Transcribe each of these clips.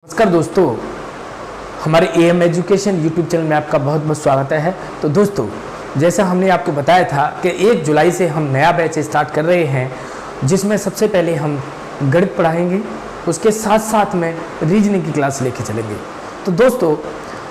नमस्कार दोस्तों, हमारे एएम एजुकेशन यूट्यूब चैनल में आपका बहुत बहुत स्वागत है। तो दोस्तों, जैसा हमने आपको बताया था कि 1 जुलाई से हम नया बैच स्टार्ट कर रहे हैं, जिसमें सबसे पहले हम गणित पढ़ाएंगे, उसके साथ साथ में रीजनिंग की क्लास लेके चलेंगे। तो दोस्तों,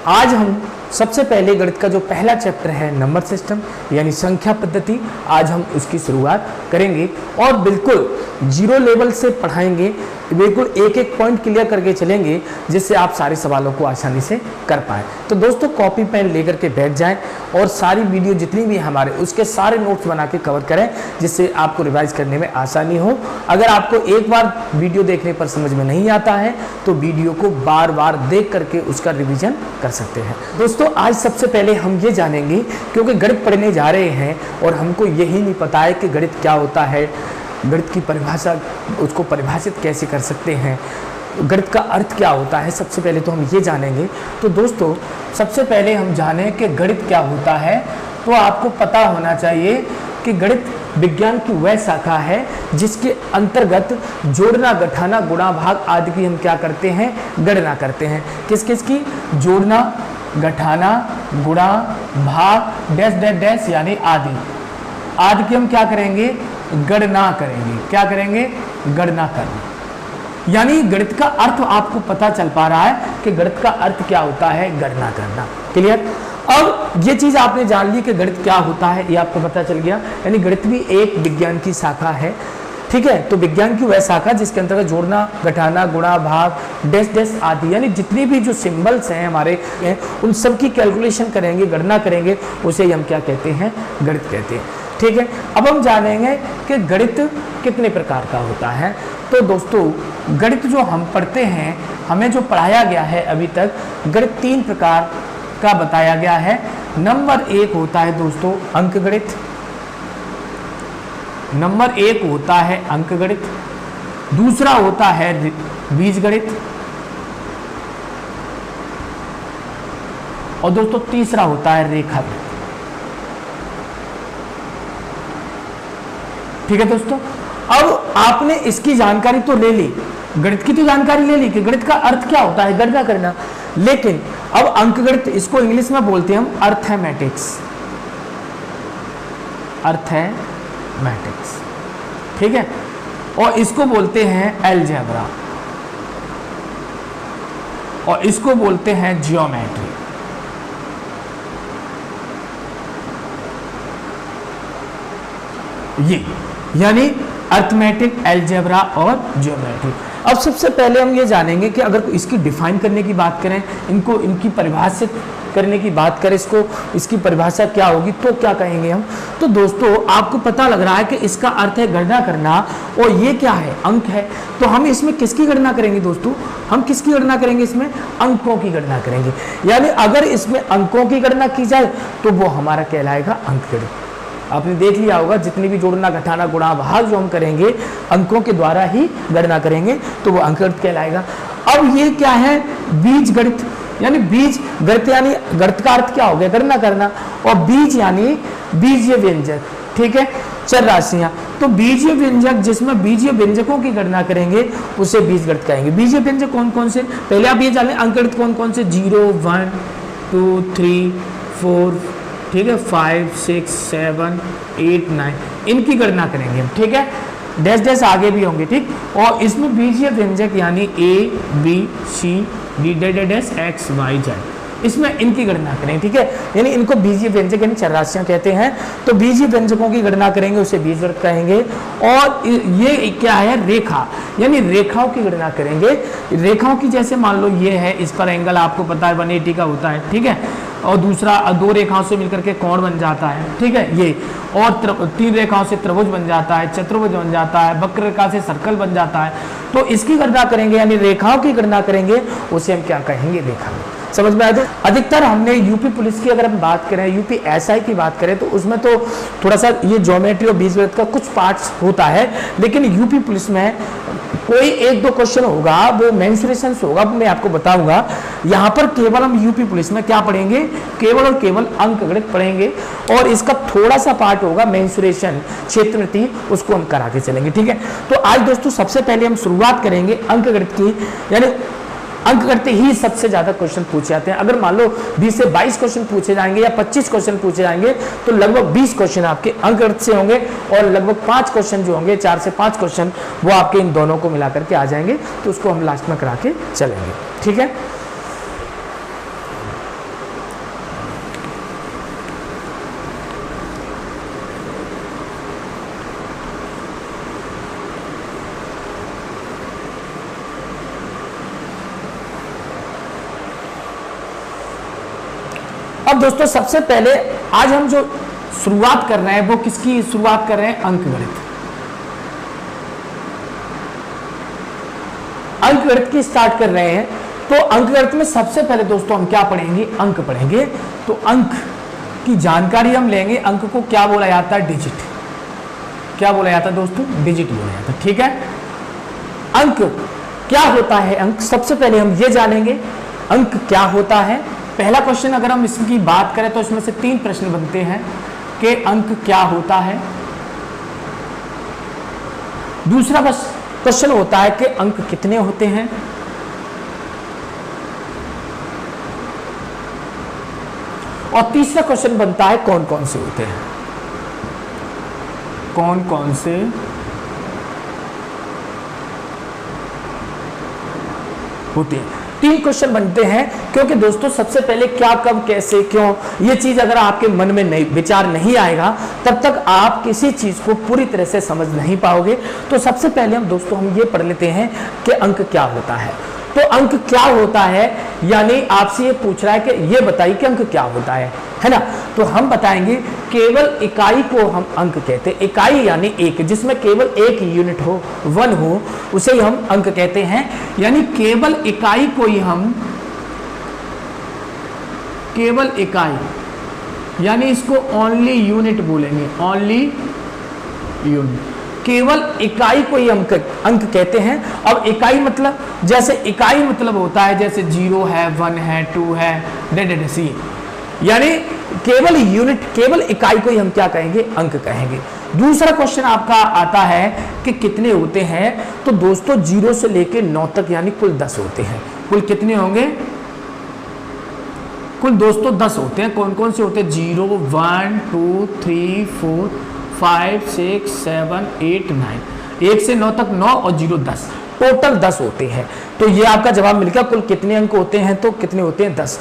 आज हम सबसे पहले गणित का जो पहला चैप्टर है नंबर सिस्टम यानी संख्या पद्धति, आज हम उसकी शुरुआत करेंगे और बिल्कुल जीरो लेवल से पढ़ाएंगे। बिल्कुल एक एक पॉइंट क्लियर करके चलेंगे, जिससे आप सारे सवालों को आसानी से कर पाएँ। तो दोस्तों, कॉपी पेन लेकर के बैठ जाएं और सारी वीडियो जितनी भी हमारे उसके सारे नोट्स बना के कवर करें, जिससे आपको रिवाइज करने में आसानी हो। अगर आपको एक बार वीडियो देखने पर समझ में नहीं आता है तो वीडियो को बार बार देख करके उसका रिवीजन कर सकते हैं। दोस्तों, आज सबसे पहले हम ये जानेंगे, क्योंकि गणित पढ़ने जा रहे हैं और हमको यही नहीं पता है कि गणित क्या होता है, गणित की परिभाषा, उसको परिभाषित कैसे कर सकते हैं, गणित का अर्थ क्या होता है, सबसे पहले तो हम ये जानेंगे। तो दोस्तों, सबसे पहले हम जानें कि गणित क्या होता है। तो आपको पता होना चाहिए कि गणित विज्ञान की वह शाखा है जिसके अंतर्गत जोड़ना, घटाना, गुणा, भाग आदि की हम क्या करते हैं, गणना करते हैं। किस किस की? जोड़ना, घटाना, गुणा, भाग, डैश डैश डैश यानी आदि की हम क्या करेंगे, गणना करेंगे। क्या करेंगे? गणना करेंगे। यानी गणित का अर्थ आपको पता चल पा रहा है कि गणित का अर्थ क्या होता है, गणना करना। क्लियर? अब ये चीज आपने जान ली कि गणित क्या होता है, ये आपको पता चल गया। यानी गणित भी एक विज्ञान की शाखा है, ठीक है। तो विज्ञान की वह शाखा जिसके अंतर्गत जोड़ना, घटाना, गुणा, भाग, डैश डैश आदि यानी जितनी भी जो सिंबल्स हैं हमारे उन सब की कैलकुलेशन करेंगे, गणना करेंगे, उसे हम क्या कहते हैं, गणित कहते हैं। ठीक है। अब हम जानेंगे कि गणित कितने प्रकार का होता है। तो दोस्तों, गणित जो हम पढ़ते हैं, हमें जो पढ़ाया गया है अभी तक, गणित 3 प्रकार का बताया गया है। नंबर 1 होता है दोस्तों अंकगणित। नंबर 1 होता है अंकगणित। दूसरा होता है बीजगणित। और दोस्तों, तीसरा होता है रेखागणित। ठीक है दोस्तों, अब आपने इसकी जानकारी तो ले ली, गणित की तो जानकारी ले ली कि गणित का अर्थ क्या होता है, गणना करना। लेकिन अब अंकगणित, इसको इंग्लिश में बोलते हैं हम अर्थमेटिक्स। अर्थमेटिक्स, ठीक है। और इसको बोलते हैं अलजेब्रा, और इसको बोलते हैं ज्योमेट्री। ये यानी अर्थमेटिक, अलजेब्रा और ज्योमेट्री। अब सबसे पहले हम ये जानेंगे कि अगर इसकी डिफाइन करने की बात करें, इनकी परिभाषित करने की बात करें, इसकी परिभाषा क्या होगी, तो क्या कहेंगे हम। तो दोस्तों, आपको पता लग रहा है कि इसका अर्थ है गणना करना, और ये क्या है, अंक है। तो हम इसमें किसकी गणना करेंगे दोस्तों, हम किसकी गणना करेंगे, इसमें अंकों की गणना करेंगे। यानी अगर इसमें अंकों की गणना की जाए तो वो हमारा कहलाएगा अंकगणित। आपने देख लिया होगा, जितनी भी जोड़ना, घटाना, गुणा, भाग जो हम करेंगे अंकों के द्वारा ही गणना करेंगे, तो वो अंकगणित कहलाएगा। अब ये क्या है, बीज गणित। यानी बीज गणित यानी गणित का अर्थ क्या हो गया, गणना करना, और बीज यानी बीजीय व्यंजक, ठीक है, चर राशियां। तो बीजीय व्यंजक, जिसमें बीजीय व्यंजकों की गणना करेंगे उसे बीज गणित कहेंगे। बीजीय व्यंजक कौन कौन से, पहले आप ये जान लें, अंकगणित कौन कौन से, 0, 1, 2, 3, 4, ठीक है, 5, 6, 7, 8, 9, इनकी गणना करेंगे हम, ठीक है। डैश डैश आगे भी होंगे, ठीक। और इसमें बीजीय व्यंजक यानी A, B, C, D, dash X, Y, Z, इसमें इनकी गणना करेंगे, ठीक है। यानी इनको बीजीय व्यंजक यानी चर राशियां कहते हैं। तो बीजीय व्यंजकों की गणना करेंगे, उसे बीजगणित कहेंगे। और ये क्या है, रेखा, यानी रेखाओं की गणना करेंगे। रेखाओं की, जैसे मान लो ये है, इस पर एंगल आपको पता है 180 का होता है, ठीक है। और दूसरा 2 रेखाओं से मिलकर के कोण बन जाता है, ठीक है ये। और 3 रेखाओं से त्रिभुज बन जाता है, चतुर्भुज बन जाता है, वक्र रेखा से सर्कल बन जाता है। तो इसकी गणना करेंगे, यानी रेखाओं की गणना करेंगे, उसे हम क्या कहेंगे, रेखा। समझ में आया? तो अधिकतर हमने यूपी पुलिस की अगर हम बात करें, यूपी एसआई की बात करें, तो उसमें तो थोड़ा सा ये ज्योमेट्री और बीजगणित का कुछ पार्ट्स होता है। लेकिन यूपी पुलिस में कोई 1-2 क्वेश्चन होगा, वो मेंसुरेशंस होगा, मैं आपको बताऊंगा। यहाँ पर केवल हम यूपी पुलिस में क्या पढ़ेंगे, केवल और केवल अंकगणित पढ़ेंगे, और इसका थोड़ा सा पार्ट होगा मेंसुरेशन, क्षेत्रमिति, उसको हम करा के चलेंगे, ठीक है। तो आज दोस्तों सबसे पहले हम शुरुआत करेंगे अंकगणित की, यानी अंक गणित ही सबसे ज्यादा क्वेश्चन पूछे जाते हैं। अगर मान लो 20 से 22 क्वेश्चन पूछे जाएंगे या 25 क्वेश्चन पूछे जाएंगे तो लगभग 20 क्वेश्चन आपके अंक गणित से होंगे और लगभग 5 क्वेश्चन जो होंगे, 4 से 5 क्वेश्चन वो आपके इन दोनों को मिलाकर के आ जाएंगे। तो उसको हम लास्ट में करा के चलेंगे, ठीक है। अब दोस्तों सबसे पहले आज हम जो शुरुआत कर रहे हैं वो किसकी शुरुआत कर रहे हैं? अंकगणित। अंकगणित की स्टार्ट कर रहे हैं। तो अंकगणित में सबसे पहले दोस्तों हम क्या पढ़ेंगे? अंक पढ़ेंगे। तो अंक की जानकारी हम लेंगे। अंक को क्या बोला जाता है? डिजिट। क्या बोला जाता है दोस्तों? डिजिट बोला जाता है, ठीक है। अंक क्या होता है? अंक सबसे पहले हम ये जानेंगे अंक क्या होता है। पहला क्वेश्चन अगर हम इसकी बात करें तो इसमें से 3 प्रश्न बनते हैं कि अंक क्या होता है। दूसरा क्वेश्चन होता है कि अंक कितने होते हैं। और तीसरा क्वेश्चन बनता है कौन कौन से होते हैं। कौन कौन से होते हैं। 3 क्वेश्चन बनते हैं क्योंकि दोस्तों सबसे पहले क्या, कब, कैसे, क्यों, ये चीज अगर आपके मन में नहीं विचार नहीं आएगा तब तक आप किसी चीज को पूरी तरह से समझ नहीं पाओगे। तो सबसे पहले हम दोस्तों हम ये पढ़ लेते हैं कि अंक क्या होता है। तो अंक क्या होता है यानी आपसे ये पूछ रहा है कि ये बताइए कि अंक क्या होता है ना। तो हम बताएंगे केवल इकाई को हम अंक कहते हैं। इकाई यानी एक, जिसमें केवल एक यूनिट हो, 1 हो, उसे ही हम अंक कहते हैं। यानी केवल इकाई को ही हम, केवल इकाई यानी इसको ओनली यूनिट बोलेंगे, ओनली यूनिट। केवल इकाई को ही हम अंक कहते हैं। अब इकाई मतलब, जैसे इकाई मतलब होता है जैसे 0 है, 1 है, 2 है, डेडेसी, यानी केवल यूनिट, केवल इकाई को ही हम क्या कहेंगे? अंक कहेंगे। दूसरा क्वेश्चन आपका आता है कि कितने होते हैं। तो दोस्तों 0 से लेकर 9 तक यानी कुल 10 होते हैं। कुल कितने होंगे? कुल दोस्तों 10 होते हैं। कौन कौन से होते हैं? 0, 1, 2, 3, 4, 5, 6, 7, 8, 9। 1 से 9 तक 9 और 0 10, टोटल 10 होते हैं। तो ये आपका जवाब मिल गया। कुल कितने अंक होते हैं? तो कितने होते हैं? 10।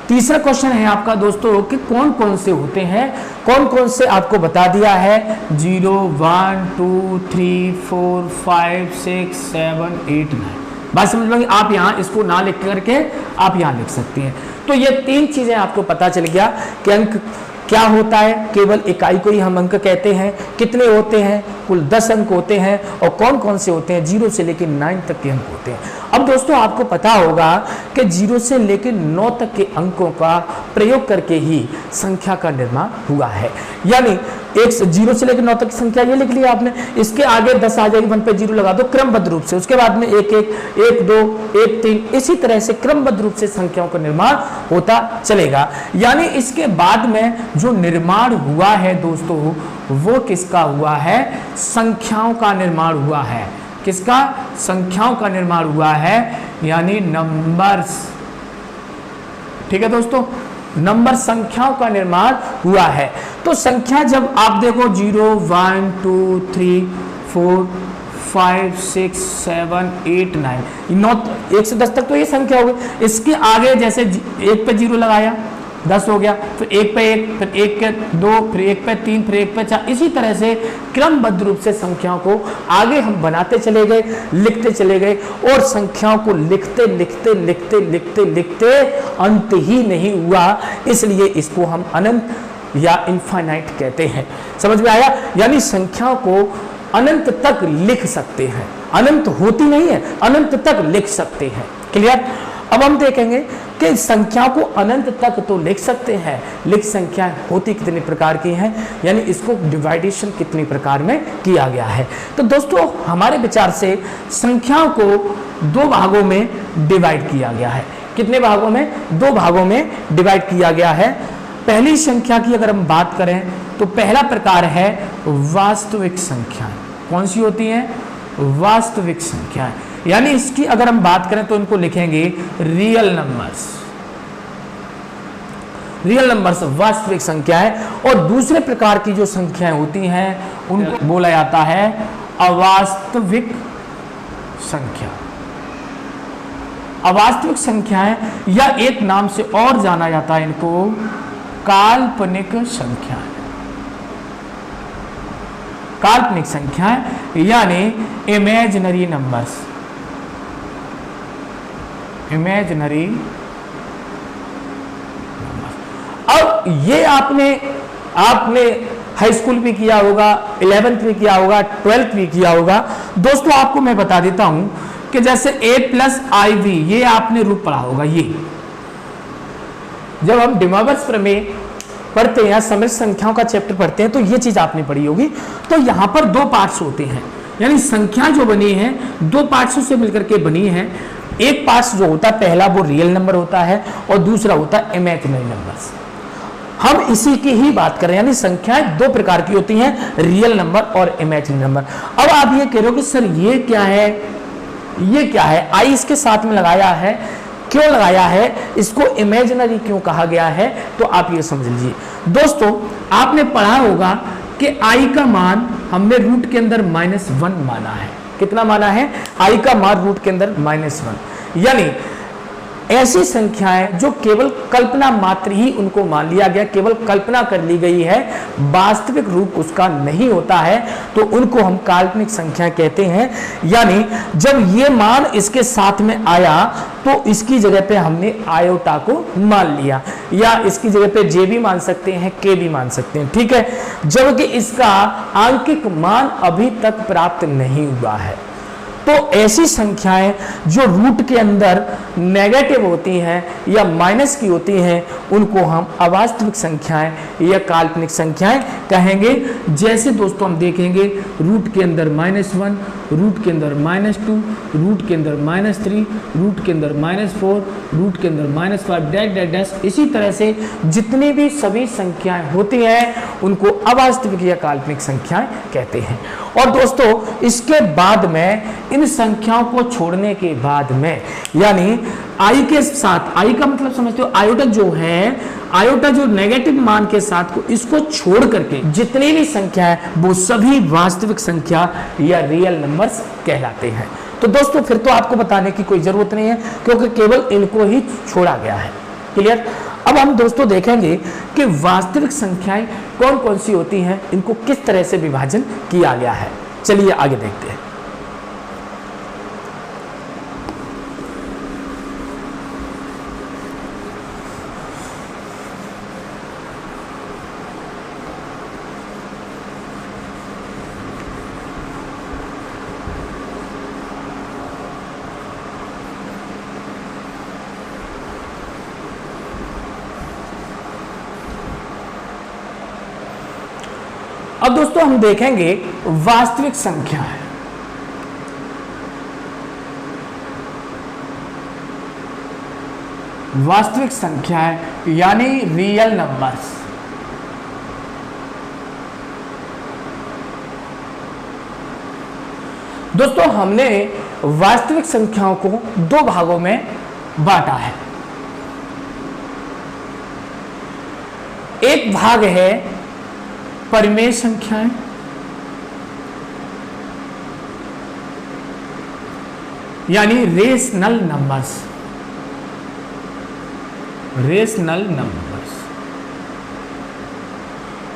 तीसरा क्वेश्चन है आपका दोस्तों कि कौन कौन से होते हैं। कौन कौन से आपको बता दिया है। 0, 1, 2, 3, 4, 5, 6, 7, 8, 9। बात समझ में? आप यहाँ इसको ना लिख करके आप यहाँ लिख सकते हैं। तो ये 3 चीजें आपको पता चल गया कि अंक क्या होता है। केवल इकाई को ही हम अंक कहते हैं। कितने होते हैं? कुल 10 अंक होते हैं। और कौन कौन से होते हैं? 0 से लेकर 9 तक के अंक होते हैं। अब दोस्तों आपको पता होगा कि 0 से लेकर 9 तक के अंकों का प्रयोग करके ही संख्या का निर्माण हुआ है। यानी 0 से लेकर 9 तक की संख्या ये लिख लिया आपने, इसके आगे 10 आ जाएगी, 1 पे 0 लगा दो क्रमबद्ध रूप से, उसके बाद में 1, 1, 1, 2, 1, 3, इसी तरह से क्रमबद्ध रूप से संख्याओं का निर्माण होता चलेगा। यानी इसके बाद में जो निर्माण हुआ है दोस्तों वो किसका हुआ है? संख्याओं का निर्माण हुआ है। किसका? संख्याओं का निर्माण हुआ है, यानी नंबर्स। ठीक है दोस्तों, नंबर संख्याओं का निर्माण हुआ है। तो संख्या जब आप देखो 0, 1, 2, 3, 4, 5, 6, 7, 8, 9, 1 से 10 तक तो ये संख्या हो गई। इसके आगे जैसे 1 पे 0 लगाया 10 हो गया, फिर 1 पे 1, फिर 1 पे 2, फिर 1 पे 3, फिर 1 पे 4, इसी तरह से क्रमबद्ध रूप से संख्याओं को आगे हम बनाते चले गए, लिखते चले गए और संख्याओं को लिखते लिखते लिखते लिखते लिखते अंत ही नहीं हुआ, इसलिए इसको हम अनंत या इनफाइनाइट कहते हैं। समझ में आया? यानी संख्याओं को अनंत तक लिख सकते हैं, अनंत होती नहीं है, अनंत तक लिख सकते हैं। क्लियर? अब हम देखेंगे कि संख्या को अनंत तक तो लिख सकते हैं, लेकिन संख्या होती कितने प्रकार की हैं, यानी इसको डिवाइडेशन कितने प्रकार में किया गया है। तो दोस्तों हमारे विचार से संख्याओं को 2 भागों में डिवाइड किया गया है। कितने भागों में? 2 भागों में डिवाइड किया गया है। पहली संख्या की अगर हम बात करें तो पहला प्रकार है वास्तविक संख्याएं। कौन सी होती हैं? वास्तविक संख्याएं। यानी इसकी अगर हम बात करें तो इनको लिखेंगे रियल नंबर्स। रियल नंबर्स वास्तविक संख्या है। और दूसरे प्रकार की जो संख्याएं होती हैं उनको बोला जाता है अवास्तविक संख्या। अवास्तविक संख्याएं या एक नाम से और जाना जाता है इनको काल्पनिक संख्याएं। काल्पनिक संख्याएं यानी इमेजिनरी नंबर्स। इमेजिनरी। अब ये आपने हाई स्कूल भी किया होगा, 11th भी किया होगा, 12th भी किया होगा। दोस्तों आपको मैं बता देता हूं कि जैसे a+iv ये आपने रूप पढ़ा होगा। ये जब हम डिमॉर्गन्स प्रमेय पढ़ते हैं या सममित संख्याओं का चैप्टर पढ़ते हैं तो ये चीज आपने पढ़ी होगी। तो यहां पर दो पार्ट्स होते हैं, यानी संख्या जो बनी है दो पार्ट्सों से मिलकर के बनी है। एक पार्ट जो होता है पहला वो रियल नंबर होता है और दूसरा होता है इमेजिनरी नंबर्स। हम इसी की ही बात कर रहे हैं, यानी संख्याएं दो प्रकार की होती हैं, रियल नंबर और इमेजिनरी नंबर। अब आप ये कह रहे हो कि सर ये क्या है, ये क्या है, आई इसके साथ में लगाया है, क्यों लगाया है, इसको इमेजिनरी क्यों कहा गया है, तो आप ये समझ लीजिए। दोस्तों आपने पढ़ा होगा कि आई का मान हमने रूट के अंदर -1 माना है। कितना माना है? आई का मान रूट के अंदर -1। यानी ऐसी संख्याएं जो केवल कल्पना मात्र ही उनको मान लिया गया, केवल कल्पना कर ली गई है, वास्तविक रूप उसका नहीं होता है, तो उनको हम काल्पनिक संख्या कहते हैं। यानी जब ये मान इसके साथ में आया तो इसकी जगह पे हमने आयोटा को मान लिया, या इसकी जगह पे जे भी मान सकते हैं, के भी मान सकते हैं, ठीक है, जबकि इसका आंकिक मान अभी तक प्राप्त नहीं हुआ है। तो ऐसी संख्याएं जो रूट के अंदर नेगेटिव होती हैं या माइनस की होती हैं उनको हम अवास्तविक संख्याएं या काल्पनिक संख्याएं कहेंगे। जैसे दोस्तों हम देखेंगे रूट के अंदर -1, रूट के अंदर -2, रूट के अंदर -3, रूट के अंदर -4, रूट के अंदर -5 डैश। इसी तरह से जितनी भी सभी संख्याएं होती हैं उनको अवास्तविक या काल्पनिक संख्याएं कहते हैं। और दोस्तों इसके बाद में इन संख्याओं को छोड़ने के बाद में, यानी आई के साथ, आई का मतलब समझते हो, आयोटा जो है, आयोटा जो नेगेटिव मान के साथ को, इसको छोड़ करके जितनी भी संख्या है वो सभी वास्तविक संख्या या रियल नंबर्स कहलाते हैं। तो दोस्तों फिर तो आपको बताने की कोई जरूरत नहीं है क्योंकि केवल इनको ही छोड़ा गया है। क्लियर? अब हम दोस्तों देखेंगे कि वास्तविक संख्याएं कौन कौन सी होती हैं, इनको किस तरह से विभाजन किया गया है। चलिए आगे देखते हैं। अब दोस्तों हम देखेंगे वास्तविक संख्या है। वास्तविक संख्या है यानी रियल नंबर्स। दोस्तों हमने वास्तविक संख्याओं को दो भागों में बांटा है। एक भाग है परिमेय संख्याएं, यानी रेशनल नंबर्स। Rational numbers.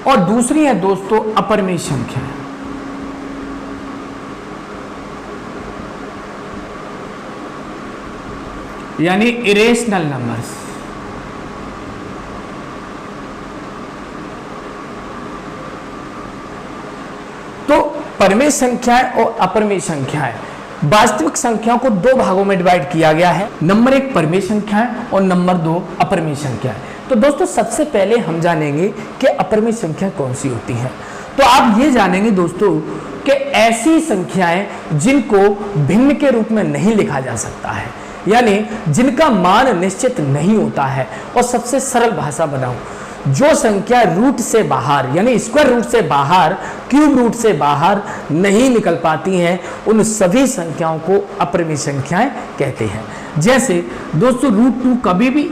और दूसरी है दोस्तों अपरिमेय संख्याएं, यानी इरेशनल नंबर्स। तो परिमेय संख्याएं और अपरिमेय संख्याएं, वास्तविक संख्याओं को दो भागों में डिवाइड किया गया है। नंबर 1 परिमेय संख्याएं और नंबर 2 अपरिमेय संख्याएं। तो दोस्तों सबसे पहले हम जानेंगे कि अपरिमेय संख्या कौन सी होती है। तो आप ये जानेंगे दोस्तों कि ऐसी संख्याएं जिनको भिन्न के रूप में नहीं लिखा जा सकता है, यानी जिनका मान निश्चित नहीं होता है। और सबसे सरल भाषा बनाऊं, जो संख्या रूट से बाहर यानी स्क्वायर रूट से बाहर, क्यूब रूट से बाहर नहीं निकल पाती हैं, उन सभी संख्याओं को अपरिमेय संख्याएं कहते हैं। जैसे दोस्तों √2 कभी भी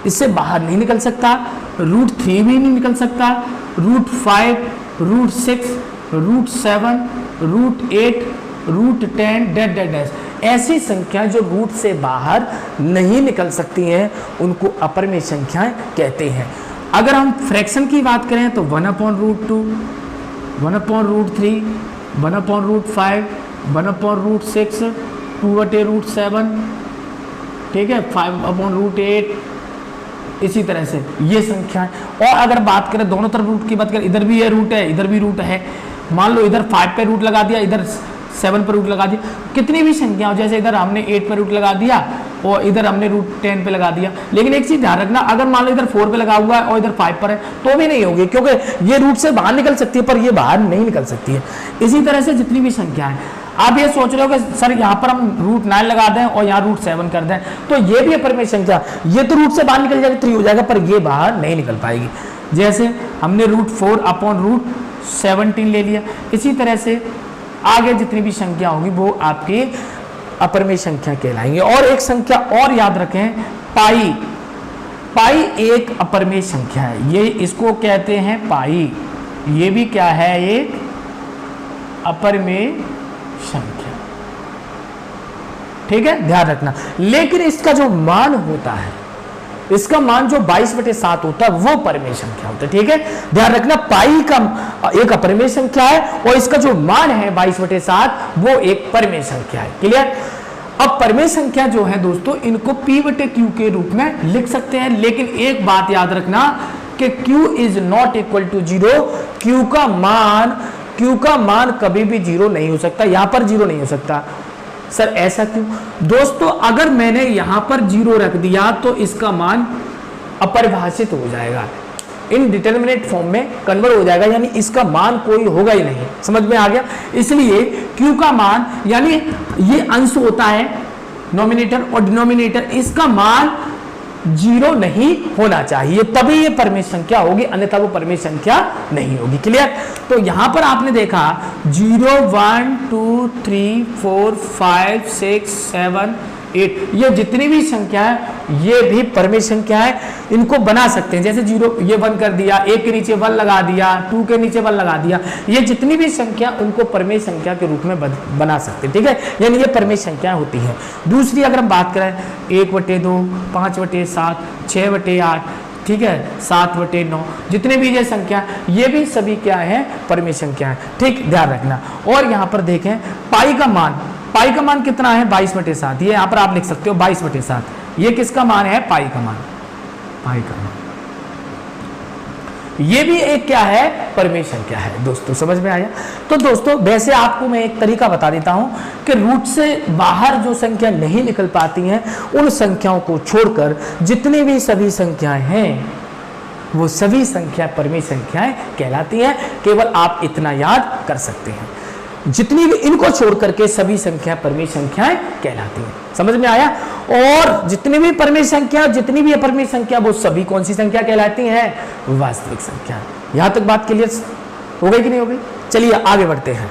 इससे बाहर नहीं निकल सकता, √3 भी नहीं निकल सकता, √5, √6, √7, √8, √10 डैश डैश डैश, ऐसी संख्याएं जो रूट से बाहर नहीं निकल सकती हैं उनको अपरिमेय संख्याएं कहते हैं। अगर हम फ्रैक्शन की बात करें तो 1/√2, 1/√3, 1/√5, 1/√6, 2/√7, ठीक है, 5/√8, इसी तरह से ये संख्याएं। और अगर बात करें दोनों तरफ रूट की बात करें, इधर भी ये रूट है, इधर भी रूट है, मान लो इधर 5 पे रूट लगा दिया, इधर 7 पर रूट लगा दिया, कितनी भी संख्या हो, जैसे इधर हमने 8 पर रूट लगा दिया और इधर हमने √10 पे लगा दिया। लेकिन एक चीज ध्यान रखना, अगर मान लो इधर 4 पे लगा हुआ है और इधर 5 पर है तो भी नहीं होगी, क्योंकि ये रूट से बाहर निकल सकती है पर ये बाहर नहीं निकल सकती है। इसी तरह से जितनी भी संख्या है, आप ये सोच रहे हो कि सर यहाँ पर हम √9 लगा दें और यहाँ √7 कर दें तो ये भी अपरिमेय संख्या, ये तो रूट से बाहर निकल जाएगा, 3 हो जाएगा, पर ये बाहर नहीं निकल पाएगी। जैसे हमने √4/√17 ले लिया। इसी तरह से आगे जितनी भी संख्या होगी वो आपकी अपरिमेय संख्या कहलाएंगे। और एक संख्या और याद रखें, पाई। पाई एक अपरिमेय संख्या है, ये इसको कहते हैं पाई। ये भी क्या है, एक अपरिमेय संख्या, ठीक है, ध्यान रखना। लेकिन इसका जो मान होता है, इसका मान जो 22/7 होता है वो परिमेय संख्या होता है, ठीक है, ध्यान रखना। पाई का एक अपरिमेय संख्या है और इसका जो मान है 22/7 वो एक परिमेय संख्या है। क्लियर। अब परिमेय संख्या जो है दोस्तों, इनको P/Q के रूप में लिख सकते हैं, लेकिन एक बात याद रखना कि Q is not equal to 0। Q का मान कभी भी 0 नहीं हो सकता, यहां पर 0 नहीं हो सकता। सर ऐसा क्यों? दोस्तों अगर मैंने यहां पर 0 रख दिया तो इसका मान अपरिभाषित हो जाएगा, इनडिटरमिनेट फॉर्म में कन्वर्ट हो जाएगा, यानी इसका मान कोई होगा ही नहीं। समझ में आ गया? इसलिए Q का मान, यानी ये अंश होता है नोमिनेटर और डिनोमिनेटर, इसका मान 0 नहीं होना चाहिए, तभी ये परिमेय संख्या होगी, अन्यथा वो परिमेय संख्या नहीं होगी। क्लियर। तो यहां पर आपने देखा 0 1 2 3 4 5 6 7 8, ये जितनी भी संख्या है ये भी परिमेय संख्या है, इनको बना सकते हैं। जैसे 0 ये 1 कर दिया, 1 के नीचे 1 लगा दिया, 2 के नीचे 1 लगा दिया, ये जितनी भी संख्या उनको परिमेय संख्या के रूप में बना सकते हैं, ठीक है, यानी ये परिमेय संख्या होती है। दूसरी अगर हम बात करें 1/2, 5/7, 6/8, ठीक है, 7/9, जितने भी ये संख्या, ये भी सभी क्या है, परिमेय संख्या है, ठीक, ध्यान रखना। और यहाँ पर देखें पाई का मान कितना है, 22/7, ये यहाँ पर आप लिख सकते हो 22/7, ये किसका मान है, पाई का मान। ये भी एक क्या है, परिमेय संख्या है। दोस्तों समझ में आया? तो दोस्तों वैसे आपको मैं एक तरीका बता देता हूं कि रूट से बाहर जो संख्या नहीं निकल पाती हैं उन संख्याओं को छोड़कर जितनी भी सभी संख्याएं हैं वो सभी संख्या परिमेय संख्याएं कहलाती हैं। केवल आप इतना याद कर सकते हैं, जितनी भी, इनको छोड़ करके सभी संख्या परिमेय संख्याएं कहलाती हैं। समझ में आया? और जितनी भी परिमेय संख्या, जितनी भी अपरिमेय संख्या, वो सभी कौन सी संख्या कहलाती हैं, वास्तविक संख्या। यहां तक बात क्लियर हो गई कि नहीं हो गई? चलिए आगे बढ़ते हैं।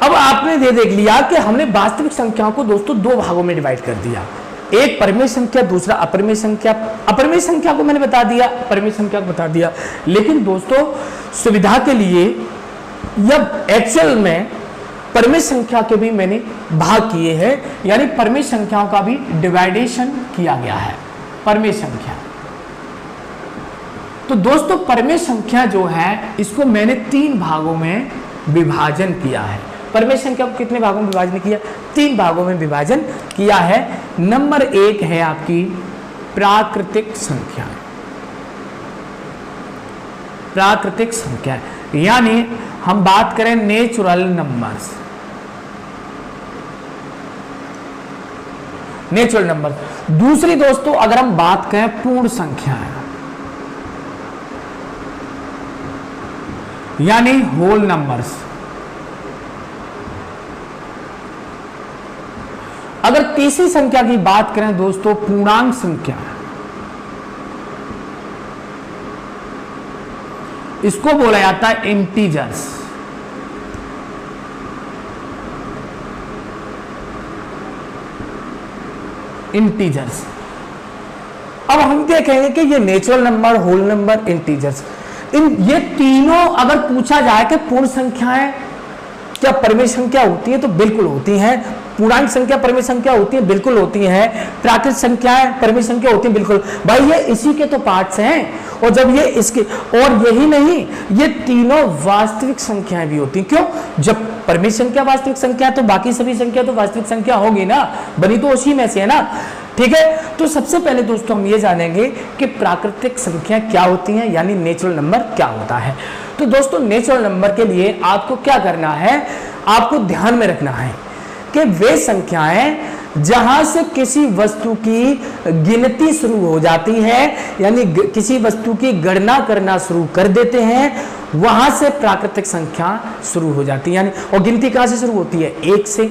अब आपने देख लिया कि हमने वास्तविक संख्याओं को दोस्तों दो भागों में डिवाइड कर दिया, एक परिमेय संख्या, दूसरा अपरिमेय संख्या। अपरिमेय संख्या को मैंने बता दिया, परिमेय संख्या को बता दिया, लेकिन दोस्तों सुविधा के लिए जब एक्चुअल में परिमेय संख्या के भी मैंने भाग किए हैं, यानी परिमेय संख्याओं का भी डिवाइडेशन किया गया है। परिमेय संख्या, तो दोस्तों परिमेय संख्या जो है इसको मैंने 3 भागों में विभाजन किया है। परिमेय संख्या को कितने भागों में विभाजन किया? 3 भागों में विभाजन किया है। नंबर 1 है आपकी प्राकृतिक संख्या। प्राकृतिक संख्या यानी हम बात करें नेचुरल नंबर्स, नेचुरल नंबर। दूसरी दोस्तों अगर हम बात करें पूर्ण संख्याएं, यानी होल नंबर्स। अगर तीसरी संख्या की बात करें दोस्तों पूर्णांक संख्या, इसको बोला जाता है इंटीजर्स। इंटीजर्स। अब हम देखेंगे कि ये natural number, whole number, integers, ये तीनों अगर पूछा जाए कि पूर्ण संख्याएं क्या परिमेय संख्या होती है, तो बिल्कुल होती हैं। पूर्णांक संख्या परिमेय संख्या होती है, बिल्कुल होती है। प्राकृत संख्याएं परिमेय संख्या होती है, बिल्कुल। भाई ये इसी के तो पार्ट्स हैं। और जब ये इसके, और यही नहीं, ये तीनों वास्तविक संख्याएं भी होती हैं। क्यों? जब परिमेय संख्या वास्तविक संख्या है तो बाकी सभी संख्या तो वास्तविक संख्या होगी ना, बनी तो उसी में से है ना। ठीक है, तो सबसे पहले दोस्तों हम ये जानेंगे कि प्राकृतिक संख्या क्या होती है, यानी नेचुरल नंबर क्या होता है। तो दोस्तों नेचुरल नंबर के लिए आपको क्या करना है, आपको ध्यान में रखना है कि वे संख्याएं जहां से किसी वस्तु की गिनती शुरू हो जाती है, यानी किसी वस्तु की गणना करना शुरू कर देते हैं, वहां से प्राकृतिक संख्या शुरू हो जाती है। यानी और गिनती कहां से शुरू होती है? 1 से।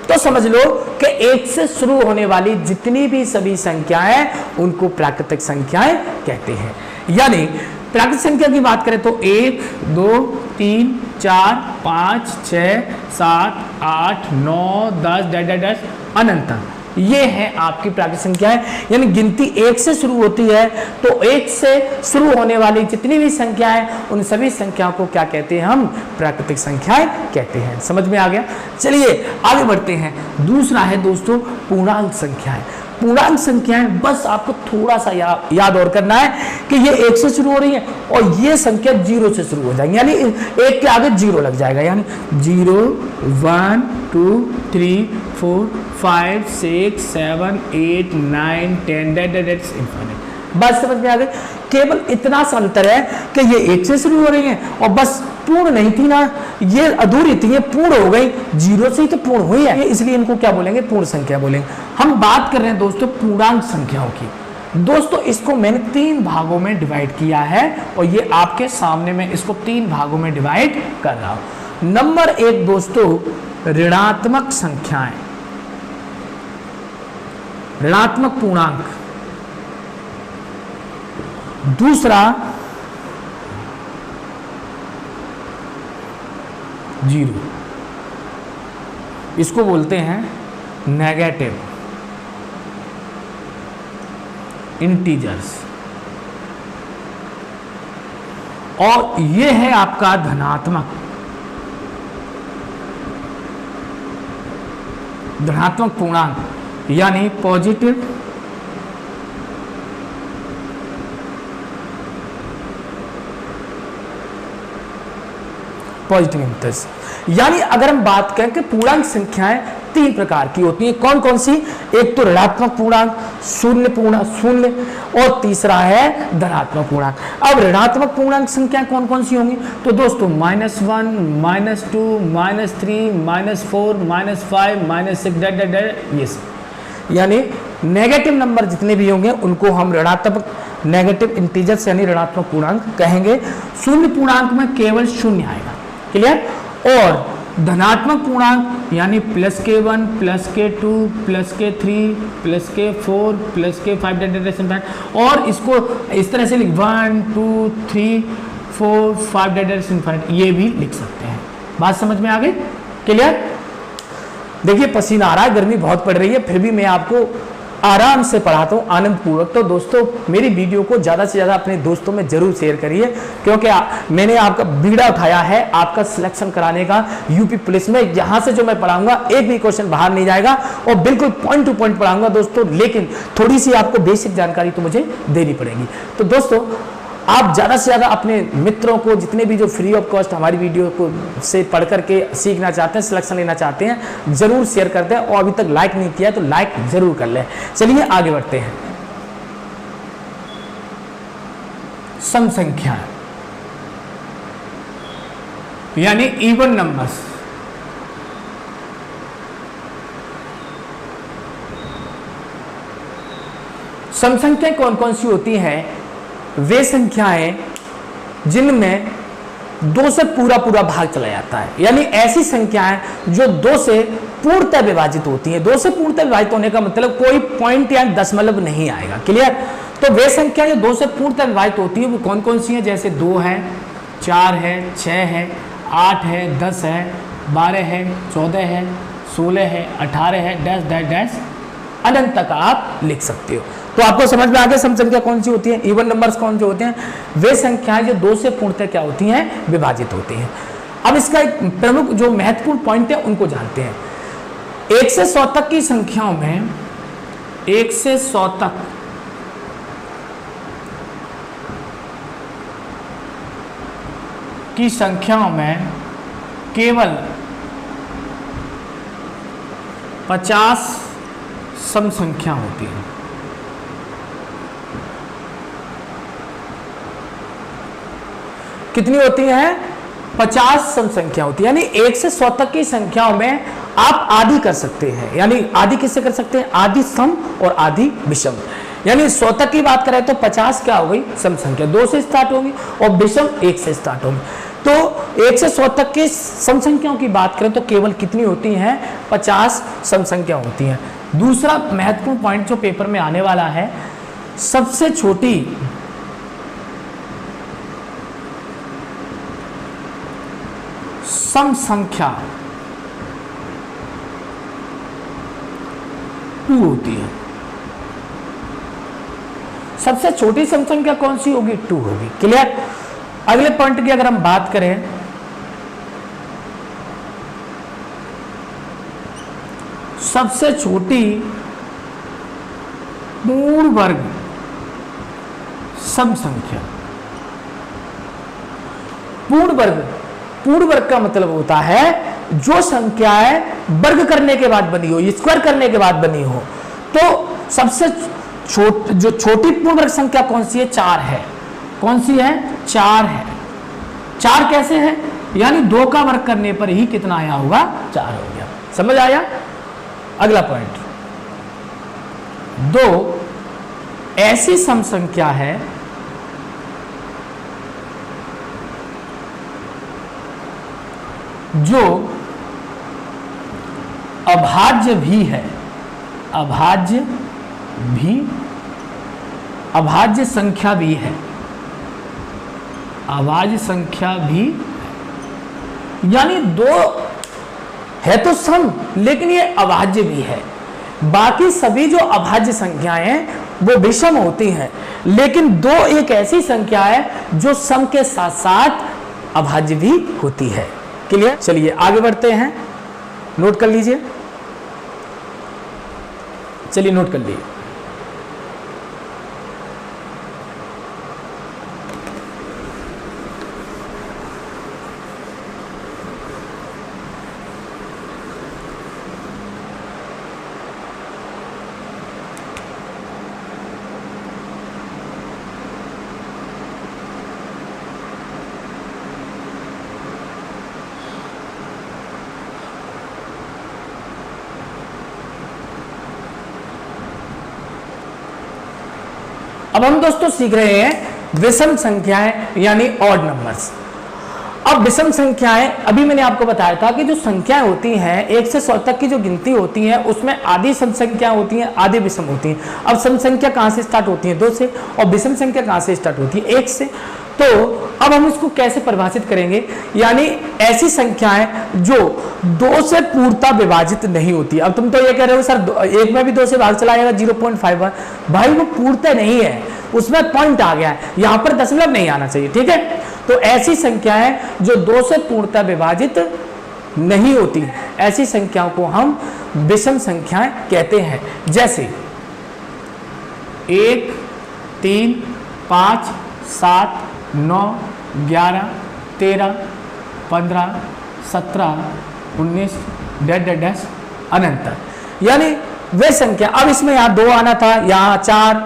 तो समझ लो कि 1 से शुरू होने वाली जितनी भी सभी संख्याएं उनको प्राकृतिक संख्याएं कहते हैं। यानी प्राकृतिक संख्या की बात करें तो 1, 2, 3, 4, 5, 6, 7, 8, 9, 10 अनंत, ये है आपकी प्राकृतिक संख्याएं। यानी गिनती 1 से शुरू होती है, तो 1 से शुरू होने वाली जितनी भी संख्याएं, उन सभी संख्याओं को क्या कहते हैं? हम प्राकृतिक संख्याएं कहते हैं। समझ में आ गया? चलिए आगे बढ़ते हैं। दूसरा है दोस्तों पूर्णांक संख्याएं। पूर्णांक संख्याएं बस आपको थोड़ा सा याद और करना है कि ये 1 से शुरू हो रही है और ये संख्या 0 से शुरू हो जाएंगी, यानी 1 के आगे 0 लग जाएगा, यानी 0, 1, 2, 3, 4, 5, 6, 7, 8, 9, 10 बस समझ में आ गए। केवल इतना सा अंतर है कि ये 1 से शुरू हो रही है और बस पूर्ण नहीं थी ना, ये अधूरी थी, ये पूर्ण हो गई। 0 से ही तो पूर्ण हुई है, इसलिए इनको क्या बोलेंगे? पूर्ण संख्या बोलेंगे। हम बात कर रहे हैं दोस्तों पूर्णांक संख्याओं की। दोस्तों इसको मैंने 3 भागों में डिवाइड किया है और ये आपके सामने में इसको 3 भागों में डिवाइड कर रहा हूं। नंबर 1 दोस्तों ऋणात्मक संख्याएं, ऋणात्मक पूर्णांक। दूसरा 0, इसको बोलते हैं नेगेटिव इंटीजर्स। और ये है आपका धनात्मक पूर्णांक, यानी पॉजिटिव इंटीजर्स। यानी अगर हम बात करें कि पूर्णांक संख्याएं 3 प्रकार की होती हैं, कौन कौन सी? एक तो ऋणात्मक पूर्णांक, शून्य, और तीसरा है धनात्मक पूर्णांक। अब ऋणात्मक पूर्णांक संख्या कौन कौन सी होंगी? तो दोस्तों -1, -2, -3, -4, -5, -6 ये सब। यानी नेगेटिव नंबर जितने भी होंगे उनको हम ऋणात्मक नेगेटिव इंटीजर्स यानी ऋणात्मक पूर्णांक कहेंगे। शून्य पूर्णांक में केवल 0 आएगा, क्लियर। और धनात्मक पूर्णांक यानी +k1, +k2, +k3, +k4, +k5 और इसको इस तरह से लिख 1, 2, 3, 4, 5 ये भी लिख सकते हैं। बात समझ में आ गई? क्लियर। देखिए पसीना आ रहा है, गर्मी बहुत पड़ रही है, फिर भी मैं आपको आराम से पढ़ाता हूँ, आनंद पूर्वक। तो दोस्तों मेरी वीडियो को ज़्यादा से ज़्यादा अपने दोस्तों में जरूर शेयर करिए, क्योंकि मैंने आपका बीड़ा उठाया है आपका सिलेक्शन कराने का यूपी पुलिस में। यहाँ से जो मैं पढ़ाऊंगा एक भी क्वेश्चन बाहर नहीं जाएगा और बिल्कुल पॉइंट टू पॉइंट पढ़ाऊंगा दोस्तों, लेकिन थोड़ी सी आपको बेसिक जानकारी तो मुझे देनी पड़ेगी। तो दोस्तों आप ज़्यादा से ज़्यादा अपने मित्रों को, जितने भी जो फ्री ऑफ कॉस्ट हमारी वीडियो को से पढ़ करके सीखना चाहते हैं, सिलेक्शन लेना चाहते हैं, ज़रूर शेयर कर दें। और अभी तक लाइक नहीं किया तो लाइक ज़रूर कर लें। चलिए आगे बढ़ते हैं। सम संख्या यानी इवन नंबर्स। सम संख्याएं कौन कौन सी होती हैं? वे संख्याएं जिनमें 2 से पूरा पूरा भाग चला जाता है, यानी ऐसी संख्याएं जो 2 से पूर्णतः विभाजित होती हैं। 2 से पूर्णतः विभाजित होने का मतलब कोई पॉइंट या दशमलव नहीं आएगा। क्लियर? तो वे संख्याएं जो 2 से पूर्णतः विभाजित होती है वो कौन कौन सी हैं? जैसे 2 है, 4 है, 6 है, 8 है, 10 है, 12 है, 14 है, 16 है, 18 है, डैश डैश डैश अनंत तक आप लिख सकते हो। तो आपको समझ में आ गया सम संख्या कौन सी होती है, इवन नंबर्स कौन से होते हैं? वे संख्याएं जो 2 से पूर्णतः क्या होती हैं? विभाजित होती हैं। अब इसका एक प्रमुख जो महत्वपूर्ण पॉइंट है उनको जानते हैं। 1 से 100 तक की संख्याओं में 1 से 100 तक की संख्याओं में केवल 50 सम संख्या होती है। कितनी होती है? 50 सम संख्या होती है। यानी 1 से 100 तक की संख्याओं में आप आदि कर सकते हैं। यानी आदि किससे कर सकते हैं? आदि सम और आदि विषम। यानी 100 तक की बात करें तो 50 क्या हो गई? सम संख्या 2 से स्टार्ट होगी और विषम 1 से स्टार्ट होगी। तो 1 से 100 तक की सम संख्याओं की बात करें तो केवल कितनी होती हैं? 50 सम संख्या होती हैं। दूसरा महत्वपूर्ण पॉइंट जो पेपर में आने वाला है, सबसे छोटी सम संख्या 2 होती है। सबसे छोटी सम संख्या कौन सी होगी? 2 होगी। क्लियर? अगले पॉइंट की अगर हम बात करें, सबसे छोटी पूर्ण वर्ग सम संख्या। पूर्ण वर्ग का मतलब होता है जो संख्याएं वर्ग करने के बाद बनी हो, स्क्वायर करने के बाद बनी हो। तो सबसे जो छोटी पूर्ण वर्ग संख्या कौन सी है? 4 है। कौन सी है? 4 है। 4 कैसे है? यानी 2 का वर्ग करने पर ही कितना आया होगा? 4 हो गया। समझ आया? अगला पॉइंट, 2 ऐसी सम संख्या है जो अभाज्य भी है। अभाज्य संख्या भी है। अभाज्य संख्या भी, यानी 2 है तो सम, लेकिन ये अभाज्य भी है। बाकी सभी जो अभाज्य संख्याएं हैं वो विषम होती हैं, लेकिन 2 एक ऐसी संख्या है जो सम के साथ साथ अभाज्य भी होती है। क्लियर? चलिए आगे बढ़ते हैं। नोट कर लीजिए। चलिए नोट कर लीजिए। अब हम दोस्तों सीख रहे हैं विषम संख्याएं यानी ऑड नंबर्स। अब विषम संख्याएं, अभी मैंने आपको बताया था कि जो संख्याएं होती हैं 1 से 100 तक की जो गिनती होती है उसमें आधी सम संख्या होती हैं, आधी विषम होती हैं। अब सम संख्या कहां से स्टार्ट होती है? 2 से। और विषम संख्या कहां से स्टार्ट होती है? 1 से। तो अब हम इसको कैसे परिभाषित करेंगे? यानी ऐसी संख्याएं जो 2 से पूर्णतः विभाजित नहीं होती। अब तुम तो ये कह रहे हो सर 1 में भी 2 से भाग चला जाएगा 0.51। भाई वो पूर्णतः नहीं है, उसमें पॉइंट आ गया है, यहां पर दशमलव नहीं आना चाहिए। ठीक है? तो ऐसी संख्याएं जो 2 से पूर्णतः विभाजित नहीं होती, ऐसी संख्याओं को हम विषम संख्याएं कहते हैं। जैसे 1, 3, 5, 7, 9, 11, 13, 15, 17, 19 डैश अनंत। यानी वे संख्या, अब इसमें यहाँ 2 आना था, यहाँ 4,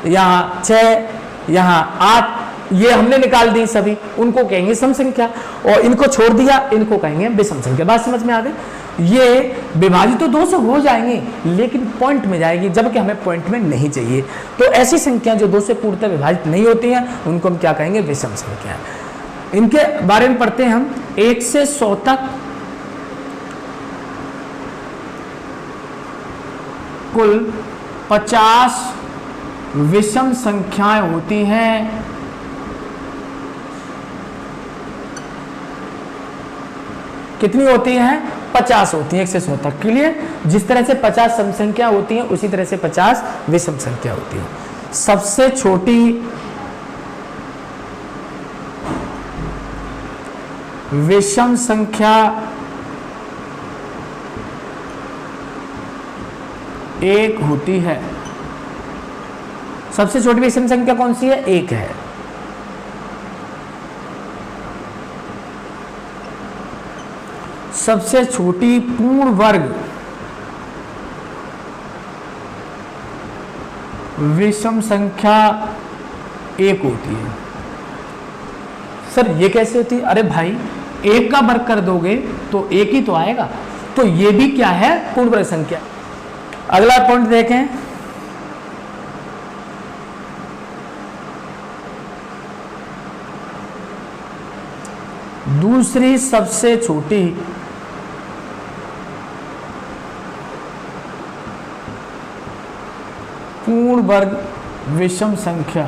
यहाँ 6, यहाँ 8, ये हमने निकाल दी सभी, उनको कहेंगे सम संख्या। और इनको छोड़ दिया, इनको कहेंगे विषम संख्या। बात समझ में आ गई? ये विभाजित तो 2 से हो जाएंगे लेकिन पॉइंट में जाएगी, जबकि हमें पॉइंट में नहीं चाहिए। तो ऐसी संख्या जो 2 से पूर्णतः विभाजित नहीं होती हैं उनको हम क्या कहेंगे, विषम संख्या। इनके बारे में पढ़ते हैं हम। 1 से 100 तक कुल 50 विषम संख्याएं होती हैं। कितनी होती हैं? 50 होती हैं 1 से 100 तक के लिए। जिस तरह से 50 सम संख्या होती हैं उसी तरह से 50 विषम संख्या होती है। सबसे छोटी विषम संख्या 1 होती है। सबसे छोटी विषम संख्या कौन सी है? 1 है। सबसे छोटी पूर्ण वर्ग विषम संख्या 1 होती है। सर ये कैसे होती है? अरे भाई 1 का वर्ग कर दोगे तो 1 ही तो आएगा, तो ये भी क्या है? पूर्ण वर्ग संख्या। अगला पॉइंट देखें, दूसरी सबसे छोटी पूर्ण वर्ग विषम संख्या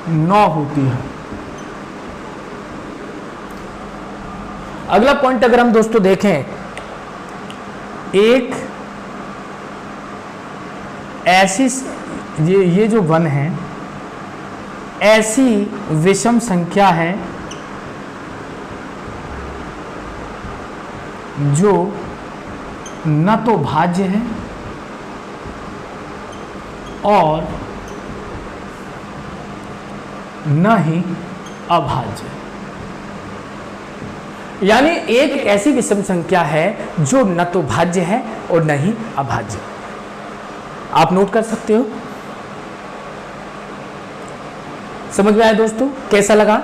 9 होती है। अगला पॉइंट अगर हम दोस्तों देखें, एक ऐसी ये जो 1 है ऐसी विषम संख्या है जो न तो भाज्य है और न ही अभाज्य। यानी एक ऐसी विषम संख्या है जो न तो भाज्य है और न ही अभाज्य। आप नोट कर सकते हो। समझ में आया दोस्तों? कैसा लगा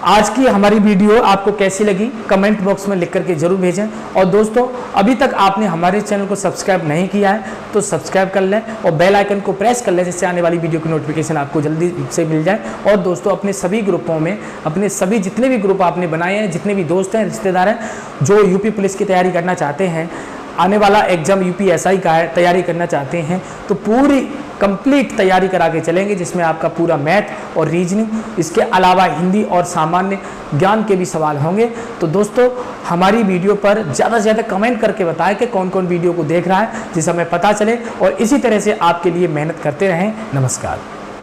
आज की हमारी वीडियो? आपको कैसी लगी कमेंट बॉक्स में लिख करके जरूर भेजें। और दोस्तों अभी तक आपने हमारे चैनल को सब्सक्राइब नहीं किया है तो सब्सक्राइब कर लें और बेल आइकन को प्रेस कर लें, जिससे आने वाली वीडियो की नोटिफिकेशन आपको जल्दी से मिल जाए। और दोस्तों अपने सभी ग्रुपों में, अपने सभी जितने भी ग्रुप आपने बनाए हैं, जितने भी दोस्त हैं, रिश्तेदार हैं जो यूपी पुलिस की तैयारी करना चाहते हैं, आने वाला एग्जाम यूपीएसआई का है, तैयारी करना चाहते हैं, तो पूरी कंप्लीट तैयारी करा के चलेंगे, जिसमें आपका पूरा मैथ और रीजनिंग, इसके अलावा हिंदी और सामान्य ज्ञान के भी सवाल होंगे। तो दोस्तों हमारी वीडियो पर ज़्यादा से ज़्यादा कमेंट करके बताएं कि कौन कौन वीडियो को देख रहा है, जिससे हमें पता चले और इसी तरह से आपके लिए मेहनत करते रहें। नमस्कार।